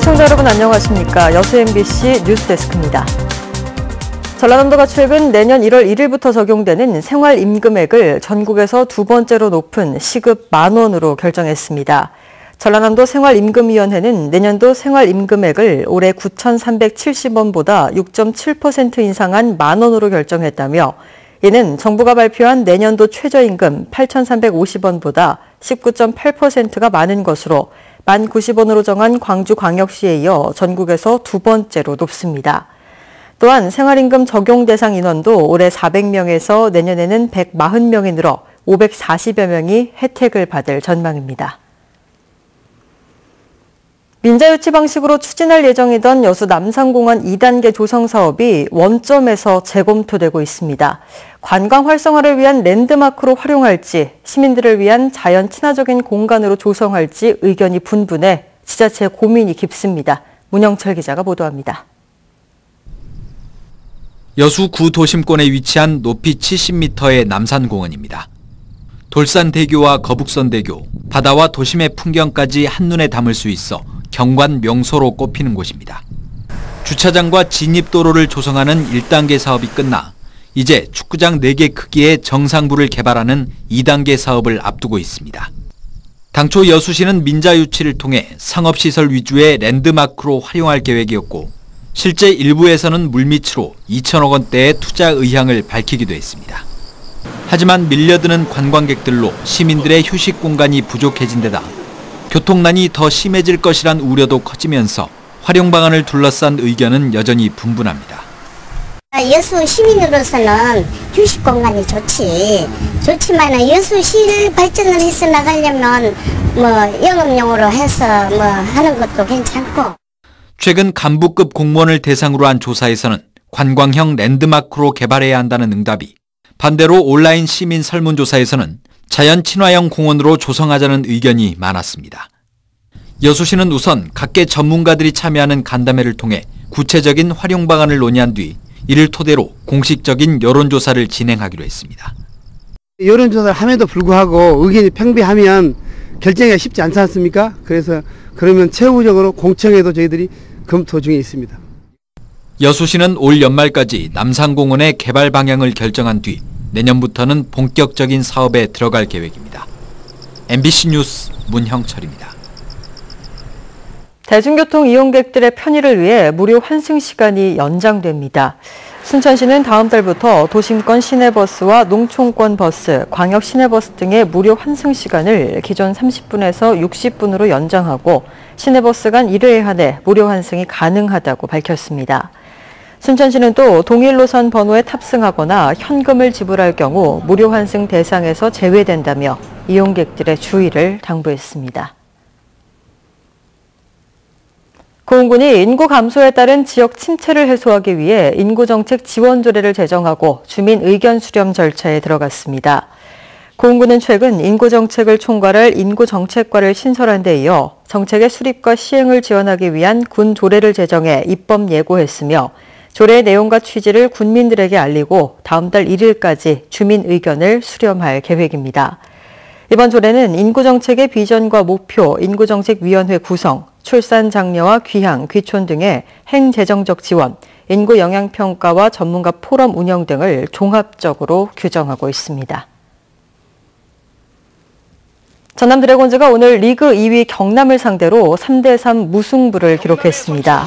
시청자 여러분 안녕하십니까. 여수 MBC 뉴스데스크입니다. 전라남도가 최근 내년 1월 1일부터 적용되는 생활임금액을 전국에서 두 번째로 높은 시급 10,000원으로 결정했습니다. 전라남도 생활임금위원회는 내년도 생활임금액을 올해 9,370원보다 6.7% 인상한 10,000원으로 결정했다며 이는 정부가 발표한 내년도 최저임금 8,350원보다 19.8%가 많은 것으로 1090원으로 정한 광주광역시에 이어 전국에서 두 번째로 높습니다. 또한 생활임금 적용 대상 인원도 올해 400명에서 내년에는 140명이 늘어 540여 명이 혜택을 받을 전망입니다. 민자유치 방식으로 추진할 예정이던 여수 남산공원 2단계 조성 사업이 원점에서 재검토되고 있습니다. 관광 활성화를 위한 랜드마크로 활용할지, 시민들을 위한 자연 친화적인 공간으로 조성할지 의견이 분분해 지자체 고민이 깊습니다. 문영철 기자가 보도합니다. 여수 구도심권에 위치한 높이 70m의 남산공원입니다. 돌산대교와 거북선대교, 바다와 도심의 풍경까지 한눈에 담을 수 있어 경관 명소로 꼽히는 곳입니다. 주차장과 진입도로를 조성하는 1단계 사업이 끝나 이제 축구장 4개 크기의 정상부를 개발하는 2단계 사업을 앞두고 있습니다. 당초 여수시는 민자유치를 통해 상업시설 위주의 랜드마크로 활용할 계획이었고 실제 일부에서는 물밑으로 2천억 원대의 투자 의향을 밝히기도 했습니다. 하지만 밀려드는 관광객들로 시민들의 휴식 공간이 부족해진 데다 교통난이 더 심해질 것이란 우려도 커지면서 활용 방안을 둘러싼 의견은 여전히 분분합니다. 여수 시민으로서는 휴식 공간이 좋지만 여수시를 발전을 해서 나가려면 영업용으로 해서 하는 것도 괜찮고. 최근 간부급 공무원을 대상으로 한 조사에서는 관광형 랜드마크로 개발해야 한다는 응답이, 반대로 온라인 시민 설문조사에서는 자연 친화형 공원으로 조성하자는 의견이 많았습니다. 여수시는 우선 각계 전문가들이 참여하는 간담회를 통해 구체적인 활용 방안을 논의한 뒤 이를 토대로 공식적인 여론조사를 진행하기로 했습니다. 여론조사를 함에도 불구하고 의견이 팽배하면 결정하기가 쉽지 않지 않습니까? 그러면 최우적으로 공청회도 저희들이 검토 중에 있습니다. 여수시는 올 연말까지 남산공원의 개발 방향을 결정한 뒤 내년부터는 본격적인 사업에 들어갈 계획입니다. MBC 뉴스 문형철입니다. 대중교통 이용객들의 편의를 위해 무료 환승 시간이 연장됩니다. 순천시는 다음 달부터 도심권 시내버스와 농촌권 버스, 광역 시내버스 등의 무료 환승 시간을 기존 30분에서 60분으로 연장하고 시내버스 간 1회에 한해 무료 환승이 가능하다고 밝혔습니다. 순천시는 또 동일 노선 번호에 탑승하거나 현금을 지불할 경우 무료 환승 대상에서 제외된다며 이용객들의 주의를 당부했습니다. 고흥군이 인구 감소에 따른 지역 침체를 해소하기 위해 인구정책 지원 조례를 제정하고 주민 의견 수렴 절차에 들어갔습니다. 고흥군은 최근 인구정책을 총괄할 인구정책과를 신설한 데 이어 정책의 수립과 시행을 지원하기 위한 군 조례를 제정해 입법 예고했으며 조례의 내용과 취지를 군민들에게 알리고 다음 달 1일까지 주민 의견을 수렴할 계획입니다. 이번 조례는 인구정책의 비전과 목표, 인구정책위원회 구성, 출산 장려와 귀향, 귀촌 등의 행재정적 지원, 인구 영향평가와 전문가 포럼 운영 등을 종합적으로 규정하고 있습니다. 전남 드래곤즈가 오늘 리그 2위 경남을 상대로 3대3 무승부를 기록했습니다.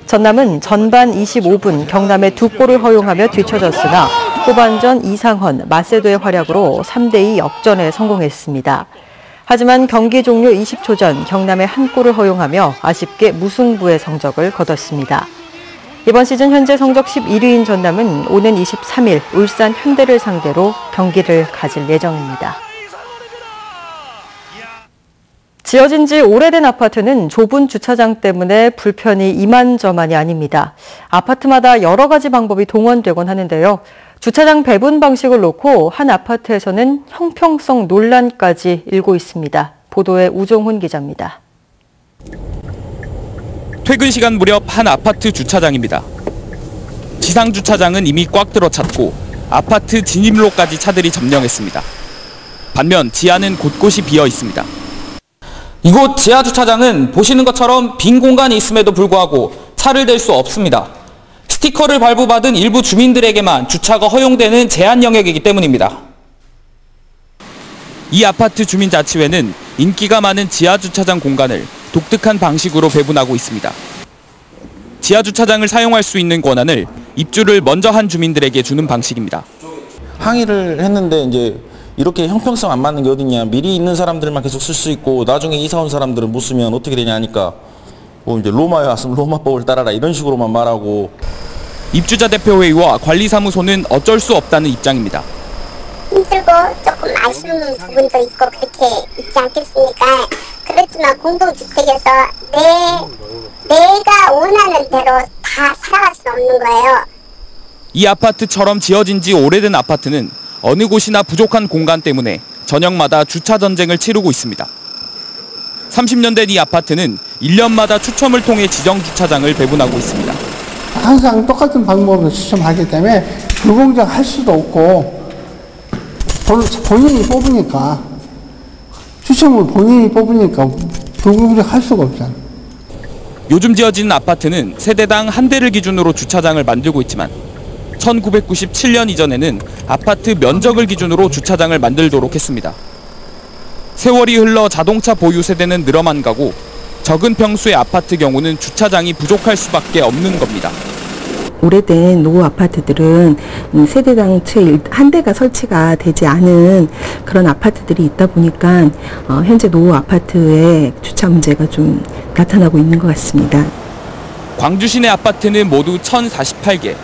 전남은 전반 25분 경남에 2골을 허용하며 뒤처졌으나 후반전 이상헌, 마세도의 활약으로 3대2 역전에 성공했습니다. 하지만 경기 종료 20초 전 경남에 1골을 허용하며 아쉽게 무승부의 성적을 거뒀습니다. 이번 시즌 현재 성적 11위인 전남은 오는 23일 울산 현대를 상대로 경기를 가질 예정입니다. 지어진 지 오래된 아파트는 좁은 주차장 때문에 불편이 이만저만이 아닙니다. 아파트마다 여러 가지 방법이 동원되곤 하는데요. 주차장 배분 방식을 놓고 한 아파트에서는 형평성 논란까지 일고 있습니다. 보도에 우종훈 기자입니다. 퇴근 시간 무렵 한 아파트 주차장입니다. 지상 주차장은 이미 꽉 들어찼고 아파트 진입로까지 차들이 점령했습니다. 반면 지하는 곳곳이 비어 있습니다. 이곳 지하주차장은 보시는 것처럼 빈 공간이 있음에도 불구하고 차를 댈 수 없습니다. 스티커를 발부받은 일부 주민들에게만 주차가 허용되는 제한 영역이기 때문입니다. 이 아파트 주민자치회는 인기가 많은 지하주차장 공간을 독특한 방식으로 배분하고 있습니다. 지하주차장을 사용할 수 있는 권한을 입주를 먼저 한 주민들에게 주는 방식입니다. 항의를 했는데 이제 이렇게 형평성 안 맞는 게 어딨냐, 미리 있는 사람들만 계속 쓸 수 있고 나중에 이사 온 사람들은 못 쓰면 어떻게 되냐 하니까 뭐 이제 로마에 왔으면 로마법을 따라라 이런 식으로만 말하고. 입주자 대표회의와 관리사무소는 어쩔 수 없다는 입장입니다. 힘들고 조금 아쉬운 부분도 있고 그렇게 있지 않겠습니까? 그렇지만 공동주택에서 내가 원하는 대로 다 살아갈 수 없는 거예요. 이 아파트처럼 지어진 지 오래된 아파트는 어느 곳이나 부족한 공간 때문에 저녁마다 주차 전쟁을 치르고 있습니다. 30년 된 이 아파트는 1년마다 추첨을 통해 지정 주차장을 배분하고 있습니다. 항상 똑같은 방법으로 추첨하기 때문에 불공정할 수도 없고 본인이 뽑으니까 추첨을 본인이 뽑으니까 불공정할 수가 없잖아요. 요즘 지어지는 아파트는 세대당 한 대를 기준으로 주차장을 만들고 있지만 1997년 이전에는 아파트 면적을 기준으로 주차장을 만들도록 했습니다. 세월이 흘러 자동차 보유 세대는 늘어만 가고 적은 평수의 아파트 경우는 주차장이 부족할 수밖에 없는 겁니다. 오래된 노후 아파트들은 세대당 채 한 대가 설치가 되지 않은 그런 아파트들이 있다 보니까 현재 노후 아파트의 주차 문제가 좀 나타나고 있는 것 같습니다. 광주 시내 아파트는 모두 1,048개.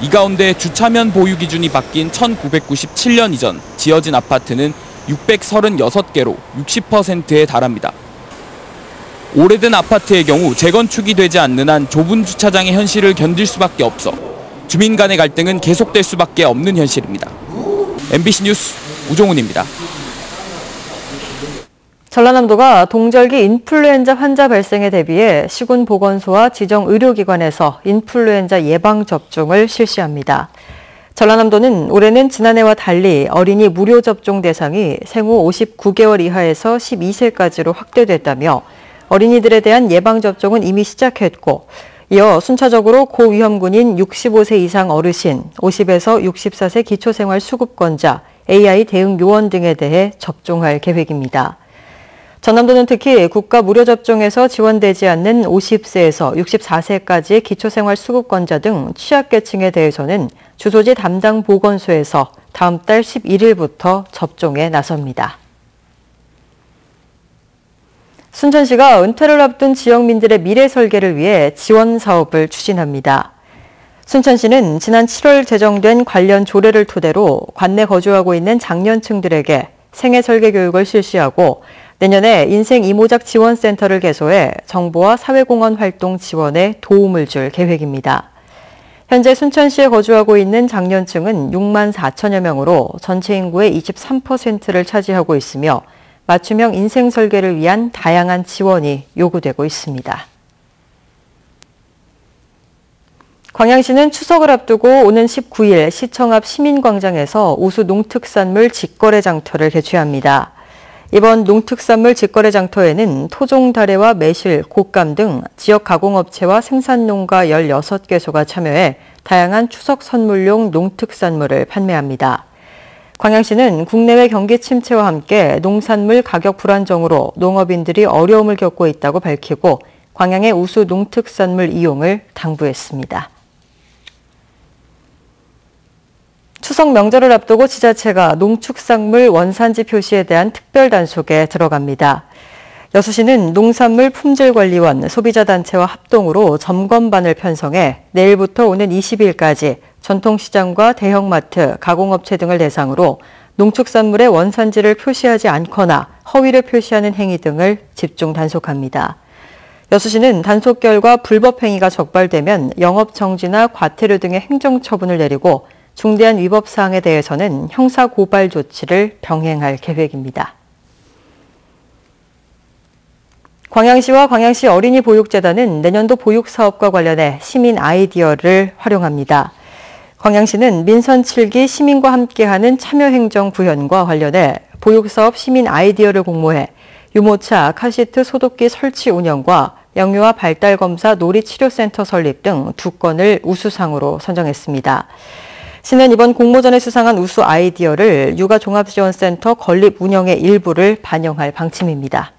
이 가운데 주차면 보유 기준이 바뀐 1997년 이전 지어진 아파트는 636개로 60%에 달합니다. 오래된 아파트의 경우 재건축이 되지 않는 한 좁은 주차장의 현실을 견딜 수밖에 없어 주민 간의 갈등은 계속될 수밖에 없는 현실입니다. MBC 뉴스 우종훈입니다. 전라남도가 동절기 인플루엔자 환자 발생에 대비해 시군보건소와 지정 의료기관에서 인플루엔자 예방접종을 실시합니다. 전라남도는 올해는 지난해와 달리 어린이 무료 접종 대상이 생후 59개월 이하에서 12세까지로 확대됐다며 어린이들에 대한 예방접종은 이미 시작했고 이어 순차적으로 고위험군인 65세 이상 어르신, 50에서 64세 기초생활수급권자, AI 대응 요원 등에 대해 접종할 계획입니다. 전남도는 특히 국가 무료접종에서 지원되지 않는 50세에서 64세까지의 기초생활수급권자 등 취약계층에 대해서는 주소지 담당 보건소에서 다음 달 11일부터 접종에 나섭니다. 순천시가 은퇴를 앞둔 지역민들의 미래 설계를 위해 지원 사업을 추진합니다. 순천시는 지난 7월 제정된 관련 조례를 토대로 관내 거주하고 있는 장년층들에게 생애 설계 교육을 실시하고 내년에 인생 이모작 지원센터를 개소해 정부와 사회공헌 활동 지원에 도움을 줄 계획입니다. 현재 순천시에 거주하고 있는 장년층은 6만 4천여 명으로 전체 인구의 23%를 차지하고 있으며 맞춤형 인생 설계를 위한 다양한 지원이 요구되고 있습니다. 광양시는 추석을 앞두고 오는 19일 시청 앞 시민광장에서 우수 농특산물 직거래 장터를 개최합니다. 이번 농특산물 직거래 장터에는 토종 다래와 매실, 곶감 등 지역 가공업체와 생산농가 16개소가 참여해 다양한 추석 선물용 농특산물을 판매합니다. 광양시는 국내외 경기 침체와 함께 농산물 가격 불안정으로 농업인들이 어려움을 겪고 있다고 밝히고 광양의 우수 농특산물 이용을 당부했습니다. 추석 명절을 앞두고 지자체가 농축산물 원산지 표시에 대한 특별 단속에 들어갑니다. 여수시는 농산물 품질관리원, 소비자단체와 합동으로 점검반을 편성해 내일부터 오는 20일까지 전통시장과 대형마트, 가공업체 등을 대상으로 농축산물의 원산지를 표시하지 않거나 허위를 표시하는 행위 등을 집중 단속합니다. 여수시는 단속 결과 불법 행위가 적발되면 영업정지나 과태료 등의 행정처분을 내리고 중대한 위법 사항에 대해서는 형사 고발 조치를 병행할 계획입니다. 광양시와 광양시 어린이보육재단은 내년도 보육사업과 관련해 시민 아이디어를 활용합니다. 광양시는 민선 7기 시민과 함께하는 참여행정 구현과 관련해 보육사업 시민 아이디어를 공모해 유모차, 카시트 소독기 설치 운영과 영유아 발달검사 놀이치료센터 설립 등 2건을 우수상으로 선정했습니다. 시는 이번 공모전에 수상한 우수 아이디어를 육아종합지원센터 건립 운영의 일부를 반영할 방침입니다.